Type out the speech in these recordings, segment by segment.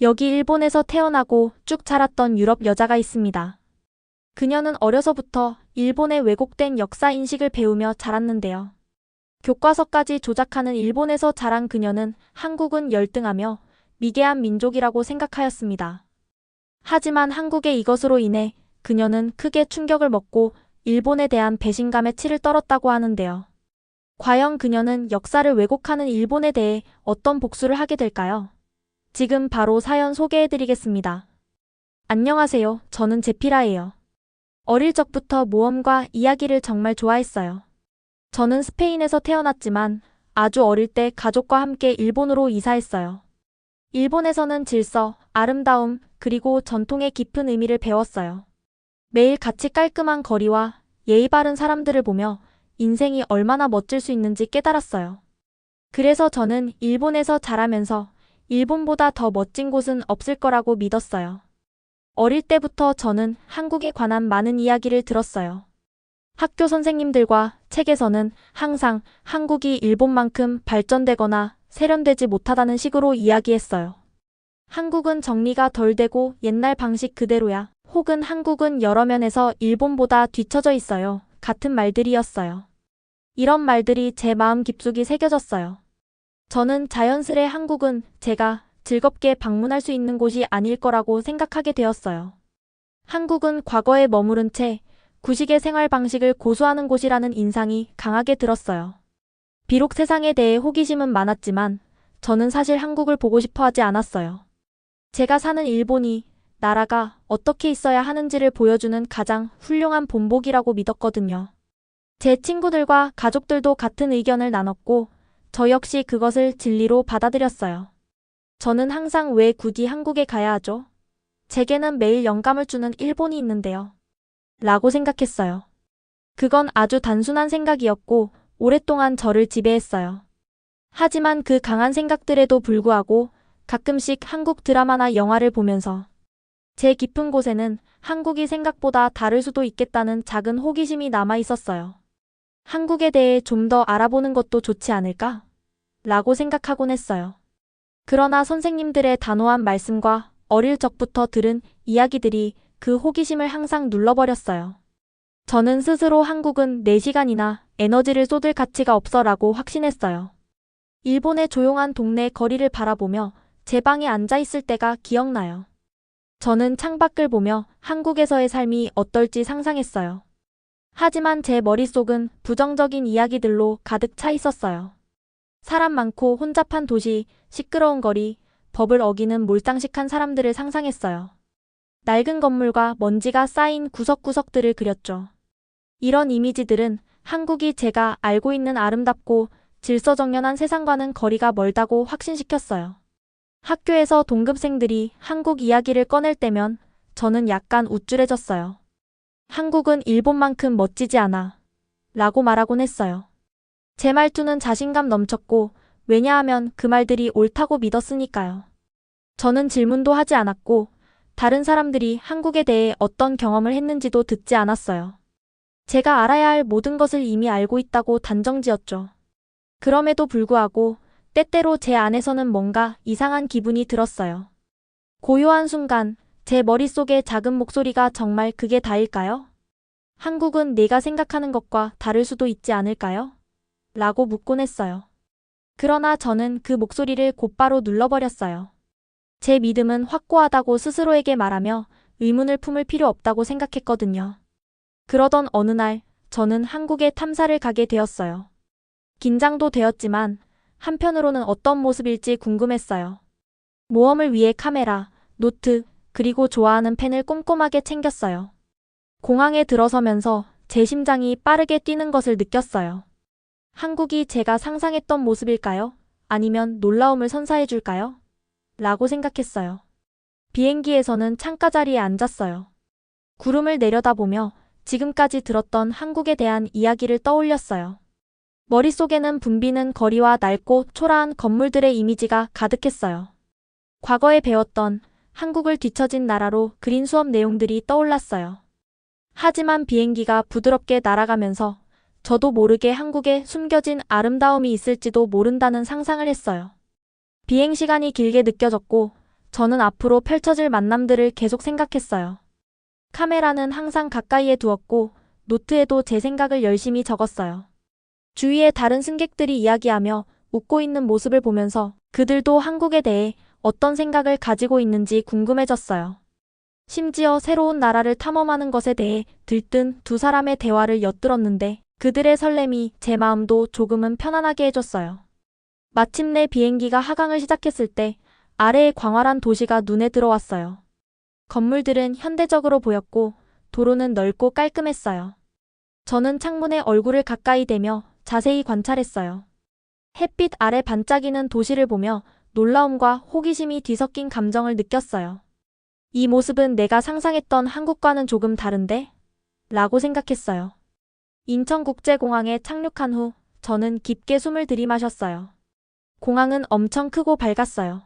여기 일본에서 태어나고 쭉 자랐던 유럽 여자가 있습니다. 그녀는 어려서부터 일본의 왜곡된 역사 인식을 배우며 자랐는데요. 교과서까지 조작하는 일본에서 자란 그녀는 한국은 열등하며 미개한 민족이라고 생각하였습니다. 하지만 한국의 이것으로 인해 그녀는 크게 충격을 먹고 일본에 대한 배신감에 치를 떨었다고 하는데요. 과연 그녀는 역사를 왜곡하는 일본에 대해 어떤 복수를 하게 될까요? 지금 바로 사연 소개해드리겠습니다. 안녕하세요. 저는 제피라예요. 어릴 적부터 모험과 이야기를 정말 좋아했어요. 저는 스페인에서 태어났지만 아주 어릴 때 가족과 함께 일본으로 이사했어요. 일본에서는 질서, 아름다움, 그리고 전통의 깊은 의미를 배웠어요. 매일 같이 깔끔한 거리와 예의 바른 사람들을 보며 인생이 얼마나 멋질 수 있는지 깨달았어요. 그래서 저는 일본에서 자라면서 일본보다 더 멋진 곳은 없을 거라고 믿었어요. 어릴 때부터 저는 한국에 관한 많은 이야기를 들었어요. 학교 선생님들과 책에서는 항상 한국이 일본만큼 발전되거나 세련되지 못하다는 식으로 이야기했어요. 한국은 정리가 덜 되고 옛날 방식 그대로야. 혹은 한국은 여러 면에서 일본보다 뒤처져 있어요. 같은 말들이었어요. 이런 말들이 제 마음 깊숙이 새겨졌어요. 저는 자연스레 한국은 제가 즐겁게 방문할 수 있는 곳이 아닐 거라고 생각하게 되었어요. 한국은 과거에 머무른 채 구식의 생활 방식을 고수하는 곳이라는 인상이 강하게 들었어요. 비록 세상에 대해 호기심은 많았지만 저는 사실 한국을 보고 싶어 하지 않았어요. 제가 사는 일본이 나라가 어떻게 있어야 하는지를 보여주는 가장 훌륭한 본보기라고 믿었거든요. 제 친구들과 가족들도 같은 의견을 나눴고 저 역시 그것을 진리로 받아들였어요. 저는 항상 왜 굳이 한국에 가야 하죠? 제게는 매일 영감을 주는 일본이 있는데요. 라고 생각했어요. 그건 아주 단순한 생각이었고 오랫동안 저를 지배했어요. 하지만 그 강한 생각들에도 불구하고 가끔씩 한국 드라마나 영화를 보면서 제 깊은 곳에는 한국이 생각보다 다를 수도 있겠다는 작은 호기심이 남아 있었어요. 한국에 대해 좀 더 알아보는 것도 좋지 않을까? 라고 생각하곤 했어요. 그러나 선생님들의 단호한 말씀과 어릴 적부터 들은 이야기들이 그 호기심을 항상 눌러버렸어요. 저는 스스로 한국은 내 시간이나 에너지를 쏟을 가치가 없어라고 확신했어요. 일본의 조용한 동네 거리를 바라보며 제 방에 앉아 있을 때가 기억나요. 저는 창밖을 보며 한국에서의 삶이 어떨지 상상했어요. 하지만 제 머릿속은 부정적인 이야기들로 가득 차 있었어요. 사람 많고 혼잡한 도시, 시끄러운 거리, 법을 어기는 몰상식한 사람들을 상상했어요. 낡은 건물과 먼지가 쌓인 구석구석들을 그렸죠. 이런 이미지들은 한국이 제가 알고 있는 아름답고 질서정연한 세상과는 거리가 멀다고 확신시켰어요. 학교에서 동급생들이 한국 이야기를 꺼낼 때면 저는 약간 우쭐해졌어요. 한국은 일본만큼 멋지지 않아. 라고 말하곤 했어요. 제 말투는 자신감 넘쳤고 왜냐하면 그 말들이 옳다고 믿었으니까요. 저는 질문도 하지 않았고 다른 사람들이 한국에 대해 어떤 경험을 했는지도 듣지 않았어요. 제가 알아야 할 모든 것을 이미 알고 있다고 단정지었죠. 그럼에도 불구하고 때때로 제 안에서는 뭔가 이상한 기분이 들었어요. 고요한 순간 제 머릿속의 작은 목소리가 정말 그게 다일까요? 한국은 내가 생각하는 것과 다를 수도 있지 않을까요? 라고 묻곤 했어요. 그러나 저는 그 목소리를 곧바로 눌러버렸어요. 제 믿음은 확고하다고 스스로에게 말하며 의문을 품을 필요 없다고 생각했거든요. 그러던 어느 날 저는 한국에 탐사를 가게 되었어요. 긴장도 되었지만 한편으로는 어떤 모습일지 궁금했어요. 모험을 위해 카메라, 노트, 그리고 좋아하는 펜을 꼼꼼하게 챙겼어요. 공항에 들어서면서 제 심장이 빠르게 뛰는 것을 느꼈어요. 한국이 제가 상상했던 모습일까요? 아니면 놀라움을 선사해 줄까요? 라고 생각했어요. 비행기에서는 창가 자리에 앉았어요. 구름을 내려다보며 지금까지 들었던 한국에 대한 이야기를 떠올렸어요. 머릿속에는 붐비는 거리와 낡고 초라한 건물들의 이미지가 가득했어요. 과거에 배웠던 한국을 뒤처진 나라로 그린 수업 내용들이 떠올랐어요. 하지만 비행기가 부드럽게 날아가면서 저도 모르게 한국에 숨겨진 아름다움이 있을지도 모른다는 상상을 했어요. 비행 시간이 길게 느껴졌고 저는 앞으로 펼쳐질 만남들을 계속 생각했어요. 카메라는 항상 가까이에 두었고 노트에도 제 생각을 열심히 적었어요. 주위의 다른 승객들이 이야기하며 웃고 있는 모습을 보면서 그들도 한국에 대해 어떤 생각을 가지고 있는지 궁금해졌어요. 심지어 새로운 나라를 탐험하는 것에 대해 들뜬 두 사람의 대화를 엿들었는데 그들의 설렘이 제 마음도 조금은 편안하게 해줬어요. 마침내 비행기가 하강을 시작했을 때 아래의 광활한 도시가 눈에 들어왔어요. 건물들은 현대적으로 보였고 도로는 넓고 깔끔했어요. 저는 창문에 얼굴을 가까이 대며 자세히 관찰했어요. 햇빛 아래 반짝이는 도시를 보며 놀라움과 호기심이 뒤섞인 감정을 느꼈어요. 이 모습은 내가 상상했던 한국과는 조금 다른데? 라고 생각했어요. 인천국제공항에 착륙한 후 저는 깊게 숨을 들이마셨어요. 공항은 엄청 크고 밝았어요.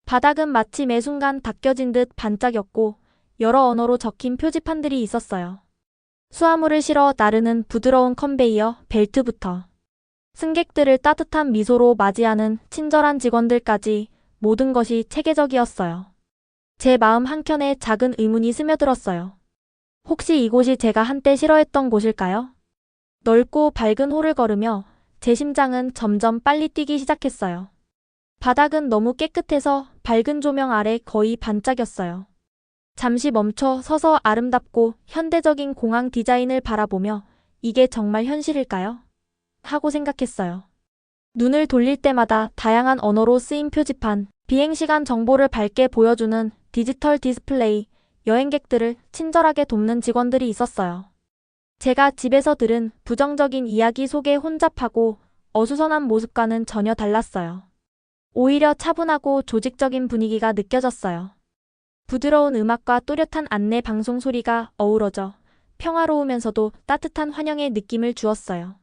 바닥은 마치 매 순간 닦여진 듯 반짝였고 여러 언어로 적힌 표지판들이 있었어요. 수화물을 실어 나르는 부드러운 컨베이어 벨트부터 승객들을 따뜻한 미소로 맞이하는 친절한 직원들까지 모든 것이 체계적이었어요. 제 마음 한켠에 작은 의문이 스며들었어요. 혹시 이곳이 제가 한때 싫어했던 곳일까요? 넓고 밝은 홀을 걸으며 제 심장은 점점 빨리 뛰기 시작했어요. 바닥은 너무 깨끗해서 밝은 조명 아래 거의 반짝였어요. 잠시 멈춰 서서 아름답고 현대적인 공항 디자인을 바라보며 이게 정말 현실일까요? 하고 생각했어요. 눈을 돌릴 때마다 다양한 언어로 쓰인 표지판, 비행시간 정보를 밝게 보여주는 디지털 디스플레이, 여행객들을 친절하게 돕는 직원들이 있었어요. 제가 집에서 들은 부정적인 이야기 속에 혼잡하고 어수선한 모습과는 전혀 달랐어요. 오히려 차분하고 조직적인 분위기가 느껴졌어요. 부드러운 음악과 또렷한 안내 방송 소리가 어우러져 평화로우면서도 따뜻한 환영의 느낌을 주었어요.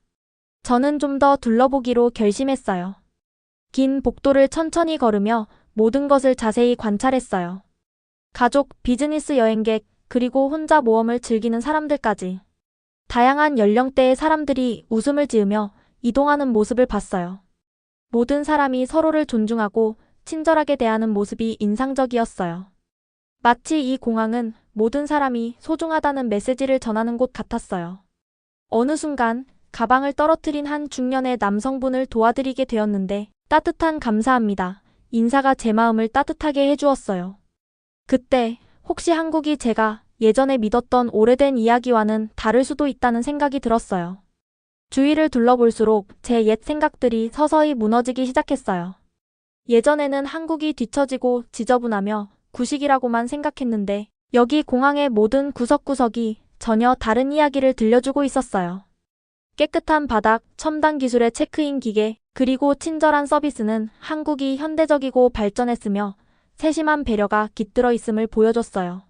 저는 좀 더 둘러보기로 결심했어요. 긴 복도를 천천히 걸으며 모든 것을 자세히 관찰했어요. 가족, 비즈니스 여행객, 그리고 혼자 모험을 즐기는 사람들까지. 다양한 연령대의 사람들이 웃음을 지으며 이동하는 모습을 봤어요. 모든 사람이 서로를 존중하고 친절하게 대하는 모습이 인상적이었어요. 마치 이 공항은 모든 사람이 소중하다는 메시지를 전하는 곳 같았어요. 어느 순간 가방을 떨어뜨린 한 중년의 남성분을 도와드리게 되었는데 따뜻한 감사합니다. 인사가 제 마음을 따뜻하게 해주었어요. 그때 혹시 한국이 제가 예전에 믿었던 오래된 이야기와는 다를 수도 있다는 생각이 들었어요. 주위를 둘러볼수록 제 옛 생각들이 서서히 무너지기 시작했어요. 예전에는 한국이 뒤처지고 지저분하며 구식이라고만 생각했는데 여기 공항의 모든 구석구석이 전혀 다른 이야기를 들려주고 있었어요. 깨끗한 바닥, 첨단 기술의 체크인 기계, 그리고 친절한 서비스는 한국이 현대적이고 발전했으며 세심한 배려가 깃들어 있음을 보여줬어요.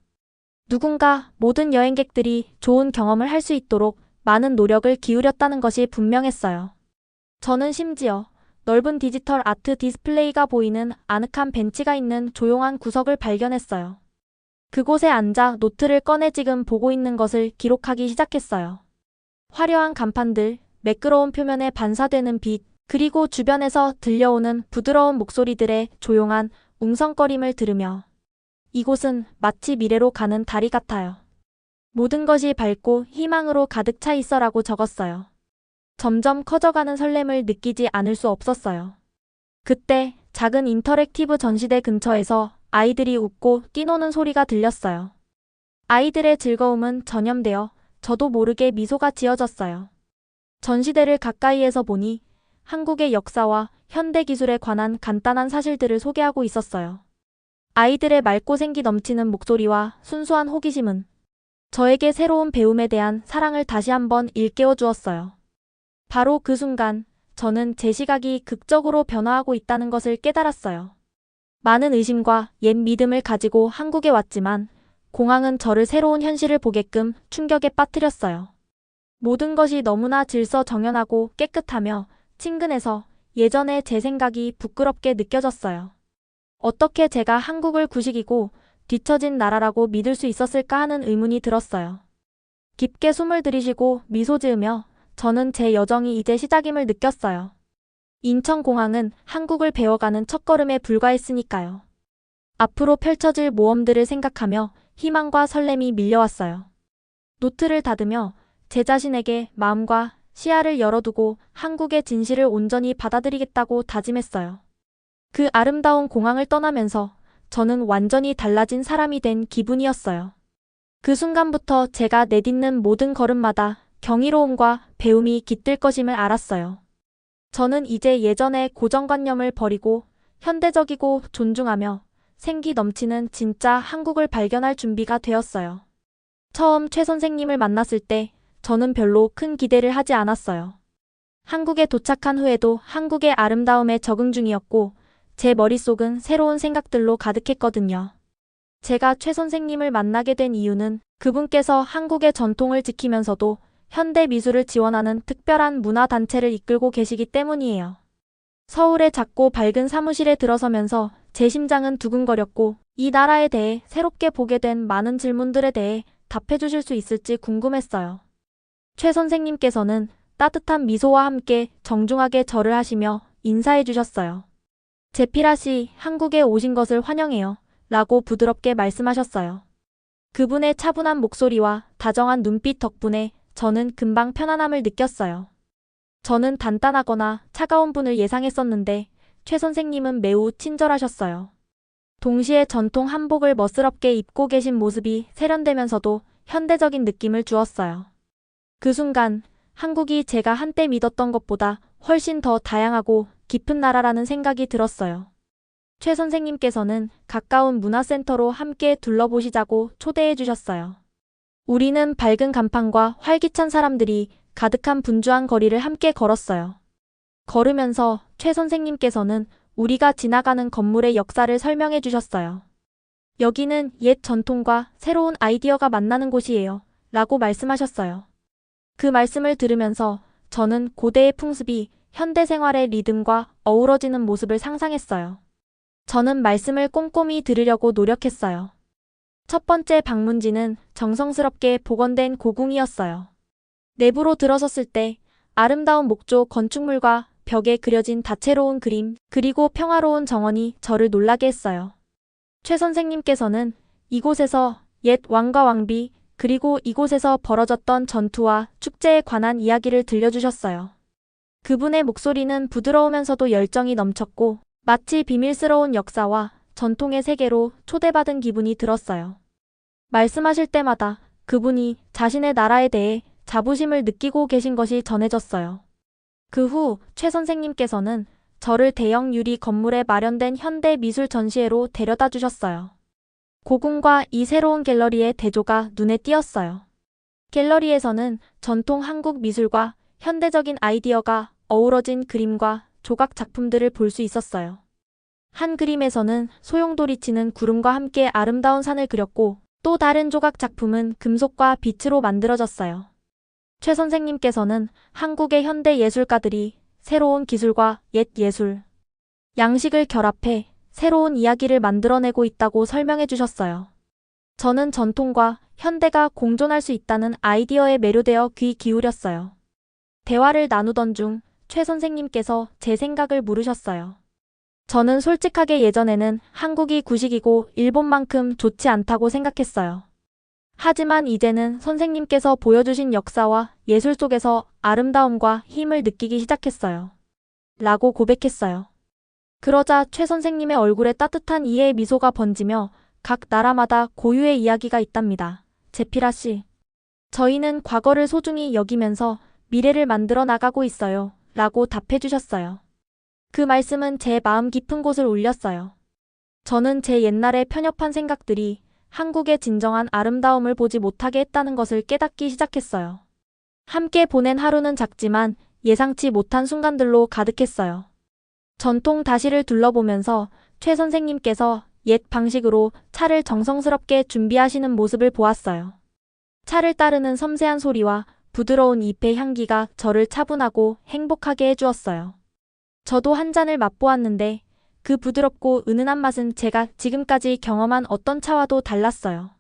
누군가 모든 여행객들이 좋은 경험을 할 수 있도록 많은 노력을 기울였다는 것이 분명했어요. 저는 심지어 넓은 디지털 아트 디스플레이가 보이는 아늑한 벤치가 있는 조용한 구석을 발견했어요. 그곳에 앉아 노트를 꺼내 지금 보고 있는 것을 기록하기 시작했어요. 화려한 간판들, 매끄러운 표면에 반사되는 빛, 그리고 주변에서 들려오는 부드러운 목소리들의 조용한 웅성거림을 들으며 이곳은 마치 미래로 가는 다리 같아요. 모든 것이 밝고 희망으로 가득 차 있어라고 적었어요. 점점 커져가는 설렘을 느끼지 않을 수 없었어요. 그때 작은 인터랙티브 전시대 근처에서 아이들이 웃고 뛰노는 소리가 들렸어요. 아이들의 즐거움은 전염되어 저도 모르게 미소가 지어졌어요. 전시대를 가까이에서 보니 한국의 역사와 현대 기술에 관한 간단한 사실들을 소개하고 있었어요. 아이들의 맑고 생기 넘치는 목소리와 순수한 호기심은 저에게 새로운 배움에 대한 사랑을 다시 한번 일깨워 주었어요. 바로 그 순간 저는 제 시각이 극적으로 변화하고 있다는 것을 깨달았어요. 많은 의심과 옛 믿음을 가지고 한국에 왔지만 공항은 저를 새로운 현실을 보게끔 충격에 빠뜨렸어요. 모든 것이 너무나 질서정연하고 깨끗하며 친근해서 예전에 제 생각이 부끄럽게 느껴졌어요. 어떻게 제가 한국을 구식이고 뒤처진 나라라고 믿을 수 있었을까 하는 의문이 들었어요. 깊게 숨을 들이쉬고 미소 지으며 저는 제 여정이 이제 시작임을 느꼈어요. 인천공항은 한국을 배워가는 첫걸음에 불과했으니까요. 앞으로 펼쳐질 모험들을 생각하며 희망과 설렘이 밀려왔어요. 노트를 닫으며 제 자신에게 마음과 시야를 열어두고 한국의 진실을 온전히 받아들이겠다고 다짐했어요. 그 아름다운 공항을 떠나면서 저는 완전히 달라진 사람이 된 기분이었어요. 그 순간부터 제가 내딛는 모든 걸음마다 경이로움과 배움이 깃들 것임을 알았어요. 저는 이제 예전의 고정관념을 버리고 현대적이고 존중하며 생기 넘치는 진짜 한국을 발견할 준비가 되었어요. 처음 최 선생님을 만났을 때 저는 별로 큰 기대를 하지 않았어요. 한국에 도착한 후에도 한국의 아름다움에 적응 중이었고 제 머릿속은 새로운 생각들로 가득했거든요. 제가 최 선생님을 만나게 된 이유는 그분께서 한국의 전통을 지키면서도 현대 미술을 지원하는 특별한 문화단체를 이끌고 계시기 때문이에요. 서울의 작고 밝은 사무실에 들어서면서 제 심장은 두근거렸고 이 나라에 대해 새롭게 보게 된 많은 질문들에 대해 답해 주실 수 있을지 궁금했어요. 최 선생님께서는 따뜻한 미소와 함께 정중하게 절을 하시며 인사해 주셨어요. 제피라 씨, 한국에 오신 것을 환영해요. 라고 부드럽게 말씀하셨어요. 그분의 차분한 목소리와 다정한 눈빛 덕분에 저는 금방 편안함을 느꼈어요. 저는 단단하거나 차가운 분을 예상했었는데 최 선생님은 매우 친절하셨어요. 동시에 전통 한복을 멋스럽게 입고 계신 모습이 세련되면서도 현대적인 느낌을 주었어요. 그 순간 한국이 제가 한때 믿었던 것보다 훨씬 더 다양하고 깊은 나라라는 생각이 들었어요. 최 선생님께서는 가까운 문화센터로 함께 둘러보시자고 초대해 주셨어요. 우리는 밝은 간판과 활기찬 사람들이 가득한 분주한 거리를 함께 걸었어요. 걸으면서 최 선생님께서는 우리가 지나가는 건물의 역사를 설명해 주셨어요. 여기는 옛 전통과 새로운 아이디어가 만나는 곳이에요. 라고 말씀하셨어요. 그 말씀을 들으면서 저는 고대의 풍습이 현대 생활의 리듬과 어우러지는 모습을 상상했어요. 저는 말씀을 꼼꼼히 들으려고 노력했어요. 첫 번째 방문지는 정성스럽게 복원된 고궁이었어요. 내부로 들어섰을 때 아름다운 목조 건축물과 벽에 그려진 다채로운 그림, 그리고 평화로운 정원이 저를 놀라게 했어요. 최 선생님께서는 이곳에서 옛 왕과 왕비, 그리고 이곳에서 벌어졌던 전투와 축제에 관한 이야기를 들려주셨어요. 그분의 목소리는 부드러우면서도 열정이 넘쳤고 마치 비밀스러운 역사와 전통의 세계로 초대받은 기분이 들었어요. 말씀하실 때마다 그분이 자신의 나라에 대해 자부심을 느끼고 계신 것이 전해졌어요. 그 후 최 선생님께서는 저를 대형 유리 건물에 마련된 현대 미술 전시회로 데려다 주셨어요. 고궁과 이 새로운 갤러리의 대조가 눈에 띄었어요. 갤러리에서는 전통 한국 미술과 현대적인 아이디어가 어우러진 그림과 조각 작품들을 볼 수 있었어요. 한 그림에서는 소용돌이치는 구름과 함께 아름다운 산을 그렸고 또 다른 조각 작품은 금속과 빛으로 만들어졌어요. 최 선생님께서는 한국의 현대 예술가들이 새로운 기술과 옛 예술, 양식을 결합해 새로운 이야기를 만들어내고 있다고 설명해 주셨어요. 저는 전통과 현대가 공존할 수 있다는 아이디어에 매료되어 귀 기울였어요. 대화를 나누던 중 최 선생님께서 제 생각을 물으셨어요. 저는 솔직하게 예전에는 한국이 구식이고 일본만큼 좋지 않다고 생각했어요. 하지만 이제는 선생님께서 보여주신 역사와 예술 속에서 아름다움과 힘을 느끼기 시작했어요. 라고 고백했어요. 그러자 최 선생님의 얼굴에 따뜻한 이해의 미소가 번지며 각 나라마다 고유의 이야기가 있답니다. 제피라 씨. 저희는 과거를 소중히 여기면서 미래를 만들어 나가고 있어요. 라고 답해 주셨어요. 그 말씀은 제 마음 깊은 곳을 울렸어요. 저는 제 옛날의 편협한 생각들이 한국의 진정한 아름다움을 보지 못하게 했다는 것을 깨닫기 시작했어요. 함께 보낸 하루는 작지만 예상치 못한 순간들로 가득했어요. 전통 다시를 둘러보면서 최 선생님께서 옛 방식으로 차를 정성스럽게 준비하시는 모습을 보았어요. 차를 따르는 섬세한 소리와 부드러운 잎의 향기가 저를 차분하고 행복하게 해주었어요. 저도 한 잔을 맛보았는데 그 부드럽고 은은한 맛은 제가 지금까지 경험한 어떤 차와도 달랐어요.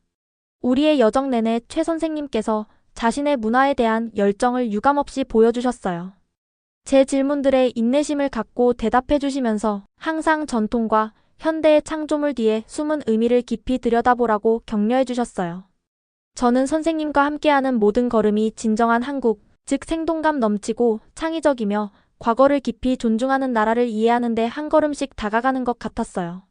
우리의 여정 내내 최 선생님께서 자신의 문화에 대한 열정을 유감없이 보여주셨어요. 제 질문들에 인내심을 갖고 대답해 주시면서 항상 전통과 현대의 창조물 뒤에 숨은 의미를 깊이 들여다보라고 격려해 주셨어요. 저는 선생님과 함께하는 모든 걸음이 진정한 한국, 즉 생동감 넘치고 창의적이며 과거를 깊이 존중하는 나라를 이해하는 데 한 걸음씩 다가가는 것 같았어요.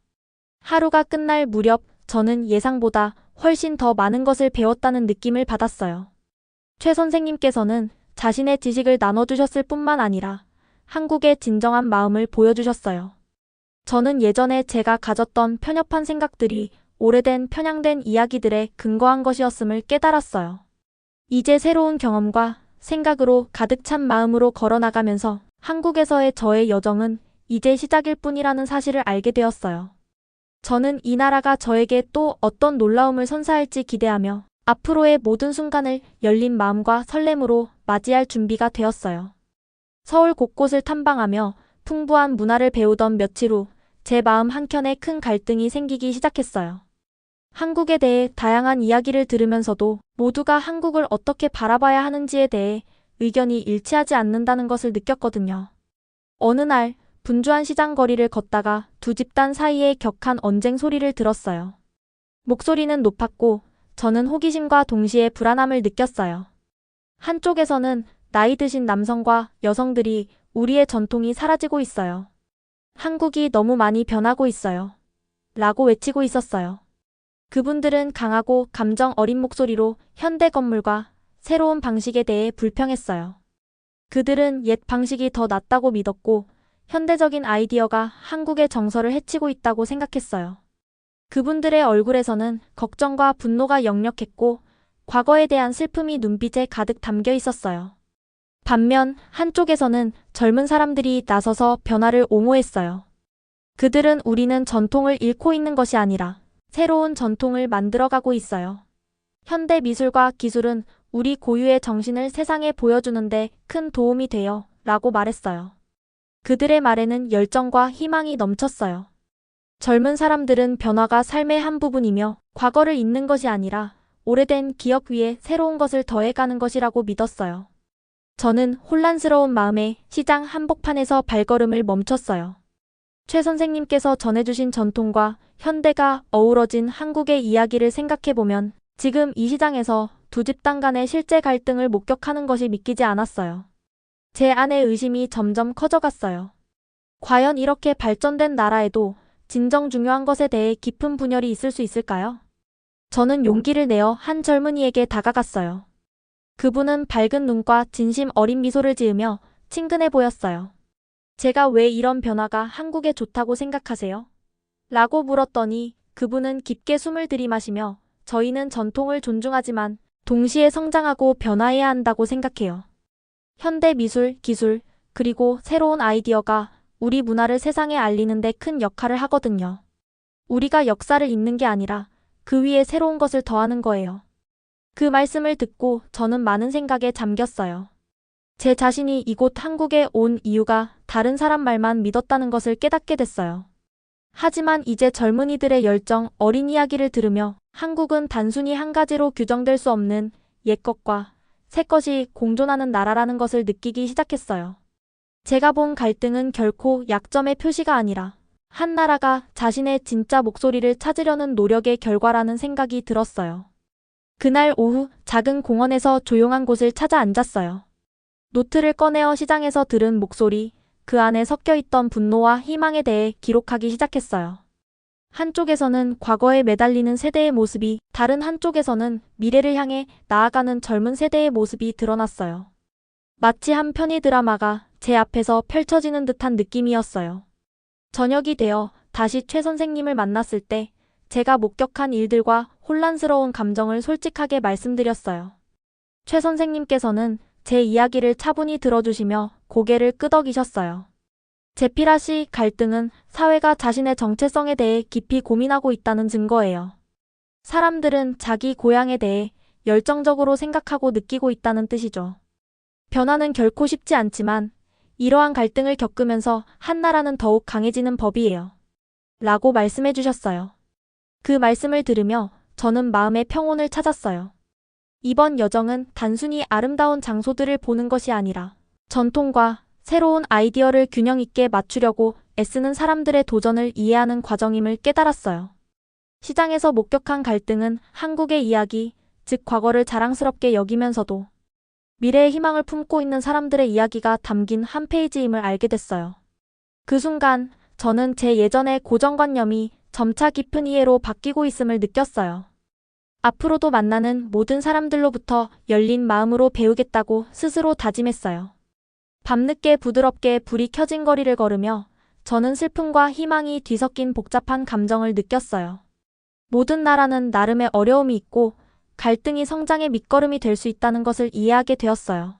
하루가 끝날 무렵 저는 예상보다 훨씬 더 많은 것을 배웠다는 느낌을 받았어요. 최 선생님께서는 자신의 지식을 나눠주셨을 뿐만 아니라 한국의 진정한 마음을 보여주셨어요. 저는 예전에 제가 가졌던 편협한 생각들이 오래된 편향된 이야기들에 근거한 것이었음을 깨달았어요. 이제 새로운 경험과 생각으로 가득 찬 마음으로 걸어나가면서 한국에서의 저의 여정은 이제 시작일 뿐이라는 사실을 알게 되었어요. 저는 이 나라가 저에게 또 어떤 놀라움을 선사할지 기대하며 앞으로의 모든 순간을 열린 마음과 설렘으로 맞이할 준비가 되었어요. 서울 곳곳을 탐방하며 풍부한 문화를 배우던 며칠 후 제 마음 한켠에 큰 갈등이 생기기 시작했어요. 한국에 대해 다양한 이야기를 들으면서도 모두가 한국을 어떻게 바라봐야 하는지에 대해 의견이 일치하지 않는다는 것을 느꼈거든요. 어느 날 분주한 시장 거리를 걷다가 두 집단 사이에 격한 언쟁 소리를 들었어요. 목소리는 높았고 저는 호기심과 동시에 불안함을 느꼈어요. 한쪽에서는 나이 드신 남성과 여성들이 우리의 전통이 사라지고 있어요. 한국이 너무 많이 변하고 있어요. 라고 외치고 있었어요. 그분들은 강하고 감정 어린 목소리로 현대 건물과 새로운 방식에 대해 불평했어요. 그들은 옛 방식이 더 낫다고 믿었고 현대적인 아이디어가 한국의 정서를 해치고 있다고 생각했어요. 그분들의 얼굴에서는 걱정과 분노가 역력했고 과거에 대한 슬픔이 눈빛에 가득 담겨 있었어요. 반면 한쪽에서는 젊은 사람들이 나서서 변화를 옹호했어요. 그들은 우리는 전통을 잃고 있는 것이 아니라 새로운 전통을 만들어가고 있어요. 현대 미술과 기술은 우리 고유의 정신을 세상에 보여주는데 큰 도움이 돼요. 라고 말했어요. 그들의 말에는 열정과 희망이 넘쳤어요. 젊은 사람들은 변화가 삶의 한 부분이며 과거를 잊는 것이 아니라 오래된 기억 위에 새로운 것을 더해가는 것이라고 믿었어요. 저는 혼란스러운 마음에 시장 한복판에서 발걸음을 멈췄어요. 최 선생님께서 전해주신 전통과 현대가 어우러진 한국의 이야기를 생각해보면 지금 이 시장에서 두 집단 간의 실제 갈등을 목격하는 것이 믿기지 않았어요. 제 안의 의심이 점점 커져갔어요. 과연 이렇게 발전된 나라에도 진정 중요한 것에 대해 깊은 분열이 있을 수 있을까요? 저는 용기를 내어 한 젊은이에게 다가갔어요. 그분은 밝은 눈과 진심 어린 미소를 지으며 친근해 보였어요. 제가 왜 이런 변화가 한국에 좋다고 생각하세요? 라고 물었더니 그분은 깊게 숨을 들이마시며 저희는 전통을 존중하지만 동시에 성장하고 변화해야 한다고 생각해요. 현대 미술, 기술, 그리고 새로운 아이디어가 우리 문화를 세상에 알리는 데 큰 역할을 하거든요. 우리가 역사를 잊는 게 아니라 그 위에 새로운 것을 더하는 거예요. 그 말씀을 듣고 저는 많은 생각에 잠겼어요. 제 자신이 이곳 한국에 온 이유가 다른 사람 말만 믿었다는 것을 깨닫게 됐어요. 하지만 이제 젊은이들의 열정 어린 이야기를 들으며 한국은 단순히 한 가지로 규정될 수 없는 옛 것과 새 것이 공존하는 나라라는 것을 느끼기 시작했어요. 제가 본 갈등은 결코 약점의 표시가 아니라 한 나라가 자신의 진짜 목소리를 찾으려는 노력의 결과라는 생각이 들었어요. 그날 오후 작은 공원에서 조용한 곳을 찾아 앉았어요. 노트를 꺼내어 시장에서 들은 목소리, 그 안에 섞여있던 분노와 희망에 대해 기록하기 시작했어요. 한쪽에서는 과거에 매달리는 세대의 모습이, 다른 한쪽에서는 미래를 향해 나아가는 젊은 세대의 모습이 드러났어요. 마치 한 편의 드라마가 제 앞에서 펼쳐지는 듯한 느낌이었어요. 저녁이 되어 다시 최 선생님을 만났을 때 제가 목격한 일들과 혼란스러운 감정을 솔직하게 말씀드렸어요. 최 선생님께서는 제 이야기를 차분히 들어주시며 고개를 끄덕이셨어요. 제피라시 갈등은 사회가 자신의 정체성에 대해 깊이 고민하고 있다는 증거예요. 사람들은 자기 고향에 대해 열정적으로 생각하고 느끼고 있다는 뜻이죠. 변화는 결코 쉽지 않지만 이러한 갈등을 겪으면서 한 나라는 더욱 강해지는 법이에요. 라고 말씀해 주셨어요. 그 말씀을 들으며 저는 마음의 평온을 찾았어요. 이번 여정은 단순히 아름다운 장소들을 보는 것이 아니라 전통과 새로운 아이디어를 균형 있게 맞추려고 애쓰는 사람들의 도전을 이해하는 과정임을 깨달았어요. 시장에서 목격한 갈등은 한국의 이야기, 즉 과거를 자랑스럽게 여기면서도 미래의 희망을 품고 있는 사람들의 이야기가 담긴 한 페이지임을 알게 됐어요. 그 순간 저는 제 예전의 고정관념이 점차 깊은 이해로 바뀌고 있음을 느꼈어요. 앞으로도 만나는 모든 사람들로부터 열린 마음으로 배우겠다고 스스로 다짐했어요. 밤늦게 부드럽게 불이 켜진 거리를 걸으며 저는 슬픔과 희망이 뒤섞인 복잡한 감정을 느꼈어요. 모든 나라는 나름의 어려움이 있고 갈등이 성장의 밑거름이 될 수 있다는 것을 이해하게 되었어요.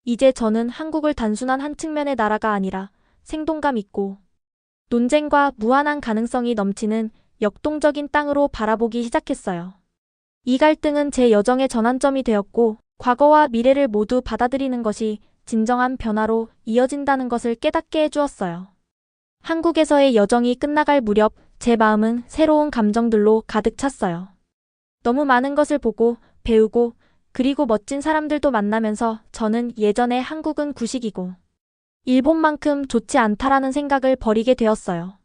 이제 저는 한국을 단순한 한 측면의 나라가 아니라 생동감 있고 논쟁과 무한한 가능성이 넘치는 역동적인 땅으로 바라보기 시작했어요. 이 갈등은 제 여정의 전환점이 되었고 과거와 미래를 모두 받아들이는 것이 진정한 변화로 이어진다는 것을 깨닫게 해주었어요. 한국에서의 여정이 끝나갈 무렵 제 마음은 새로운 감정들로 가득 찼어요. 너무 많은 것을 보고 배우고 그리고 멋진 사람들도 만나면서 저는 예전에 한국은 구식이고 일본만큼 좋지 않다라는 생각을 버리게 되었어요.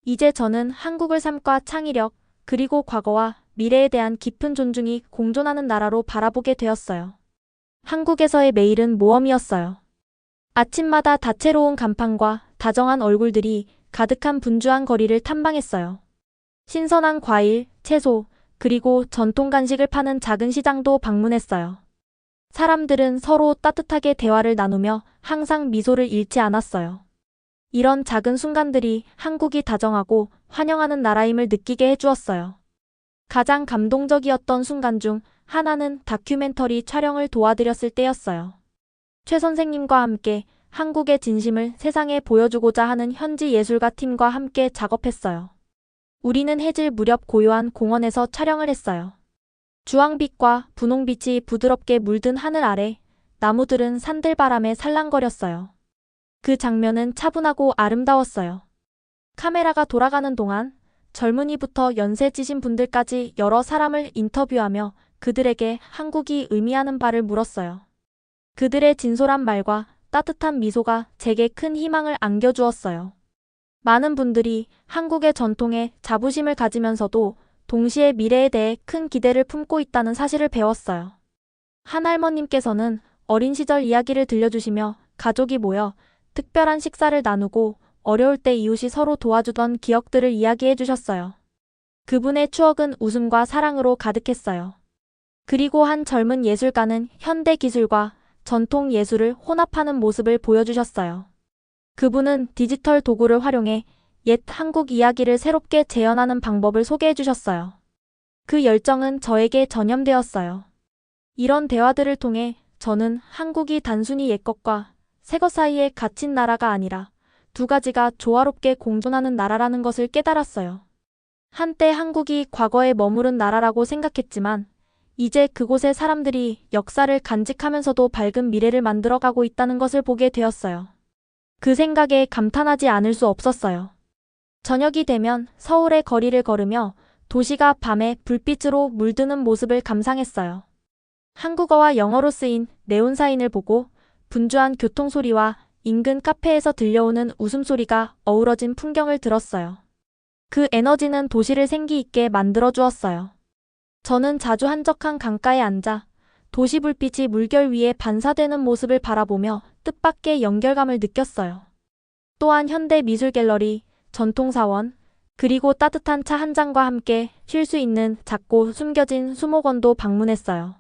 이제 저는 한국을 삶과 창의력 그리고 과거와 미래에 대한 깊은 존중이 공존하는 나라로 바라보게 되었어요. 한국에서의 매일은 모험이었어요. 아침마다 다채로운 간판과 다정한 얼굴들이 가득한 분주한 거리를 탐방했어요. 신선한 과일, 채소, 그리고 전통 간식을 파는 작은 시장도 방문했어요. 사람들은 서로 따뜻하게 대화를 나누며 항상 미소를 잃지 않았어요. 이런 작은 순간들이 한국이 다정하고 환영하는 나라임을 느끼게 해주었어요. 가장 감동적이었던 순간 중 하나는 다큐멘터리 촬영을 도와드렸을 때였어요. 최 선생님과 함께 한국의 진심을 세상에 보여주고자 하는 현지 예술가 팀과 함께 작업했어요. 우리는 해질 무렵 고요한 공원에서 촬영을 했어요. 주황빛과 분홍빛이 부드럽게 물든 하늘 아래 나무들은 산들바람에 살랑거렸어요. 그 장면은 차분하고 아름다웠어요. 카메라가 돌아가는 동안 젊은이부터 연세 지신 분들까지 여러 사람을 인터뷰하며 그들에게 한국이 의미하는 바를 물었어요. 그들의 진솔한 말과 따뜻한 미소가 제게 큰 희망을 안겨주었어요. 많은 분들이 한국의 전통에 자부심을 가지면서도 동시에 미래에 대해 큰 기대를 품고 있다는 사실을 배웠어요. 한 할머님께서는 어린 시절 이야기를 들려주시며 가족이 모여 특별한 식사를 나누고 어려울 때 이웃이 서로 도와주던 기억들을 이야기해 주셨어요. 그분의 추억은 웃음과 사랑으로 가득했어요. 그리고 한 젊은 예술가는 현대 기술과 전통 예술을 혼합하는 모습을 보여주셨어요. 그분은 디지털 도구를 활용해 옛 한국 이야기를 새롭게 재현하는 방법을 소개해 주셨어요. 그 열정은 저에게 전염되었어요. 이런 대화들을 통해 저는 한국이 단순히 옛것과 새것 사이에 갇힌 나라가 아니라 두 가지가 조화롭게 공존하는 나라라는 것을 깨달았어요. 한때 한국이 과거에 머무른 나라라고 생각했지만 이제 그곳의 사람들이 역사를 간직하면서도 밝은 미래를 만들어가고 있다는 것을 보게 되었어요. 그 생각에 감탄하지 않을 수 없었어요. 저녁이 되면 서울의 거리를 걸으며 도시가 밤에 불빛으로 물드는 모습을 감상했어요. 한국어와 영어로 쓰인 네온사인을 보고 분주한 교통소리와 인근 카페에서 들려오는 웃음소리가 어우러진 풍경을 들었어요. 그 에너지는 도시를 생기 있게 만들어 주었어요. 저는 자주 한적한 강가에 앉아 도시 불빛이 물결 위에 반사되는 모습을 바라보며 뜻밖의 연결감을 느꼈어요. 또한 현대 미술 갤러리, 전통사원, 그리고 따뜻한 차 한 잔과 함께 쉴 수 있는 작고 숨겨진 수목원도 방문했어요.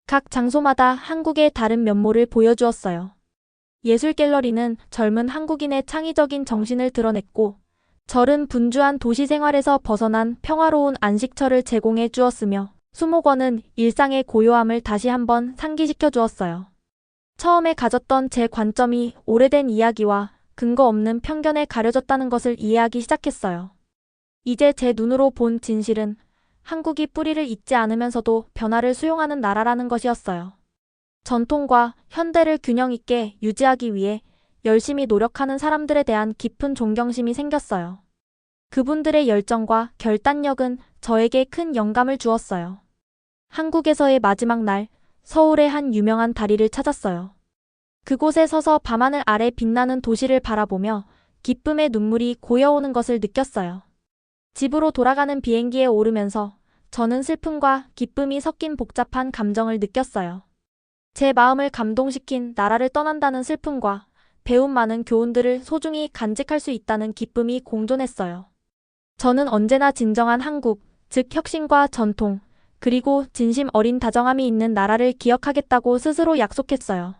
각 장소마다 한국의 다른 면모를 보여주었어요. 예술 갤러리는 젊은 한국인의 창의적인 정신을 드러냈고, 절은 분주한 도시 생활에서 벗어난 평화로운 안식처를 제공해 주었으며, 수목원은 일상의 고요함을 다시 한번 상기시켜 주었어요. 처음에 가졌던 제 관점이 오래된 이야기와 근거 없는 편견에 가려졌다는 것을 이해하기 시작했어요. 이제 제 눈으로 본 진실은 한국이 뿌리를 잇지 않으면서도 변화를 수용하는 나라라는 것이었어요. 전통과 현대를 균형 있게 유지하기 위해 열심히 노력하는 사람들에 대한 깊은 존경심이 생겼어요. 그분들의 열정과 결단력은 저에게 큰 영감을 주었어요. 한국에서의 마지막 날, 서울의 한 유명한 다리를 찾았어요. 그곳에 서서 밤하늘 아래 빛나는 도시를 바라보며 기쁨의 눈물이 고여오는 것을 느꼈어요. 집으로 돌아가는 비행기에 오르면서 저는 슬픔과 기쁨이 섞인 복잡한 감정을 느꼈어요. 제 마음을 감동시킨 나라를 떠난다는 슬픔과 배운 많은 교훈들을 소중히 간직할 수 있다는 기쁨이 공존했어요. 저는 언제나 진정한 한국, 즉 혁신과 전통, 그리고 진심 어린 다정함이 있는 나라를 기억하겠다고 스스로 약속했어요.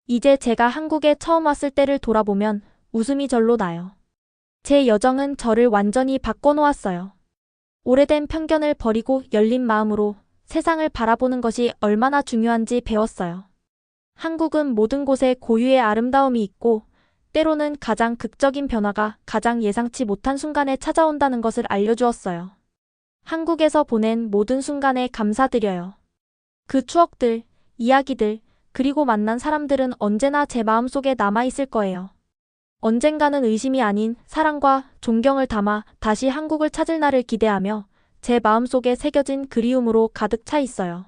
이제 제가 한국에 처음 왔을 때를 돌아보면 웃음이 절로 나요. 제 여정은 저를 완전히 바꿔놓았어요. 오래된 편견을 버리고 열린 마음으로 세상을 바라보는 것이 얼마나 중요한지 배웠어요. 한국은 모든 곳에 고유의 아름다움이 있고 때로는 가장 극적인 변화가 가장 예상치 못한 순간에 찾아온다는 것을 알려주었어요. 한국에서 보낸 모든 순간에 감사드려요. 그 추억들, 이야기들, 그리고 만난 사람들은 언제나 제 마음속에 남아있을 거예요. 언젠가는 의심이 아닌 사랑과 존경을 담아 다시 한국을 찾을 날을 기대하며 제 마음속에 새겨진 그리움으로 가득 차 있어요.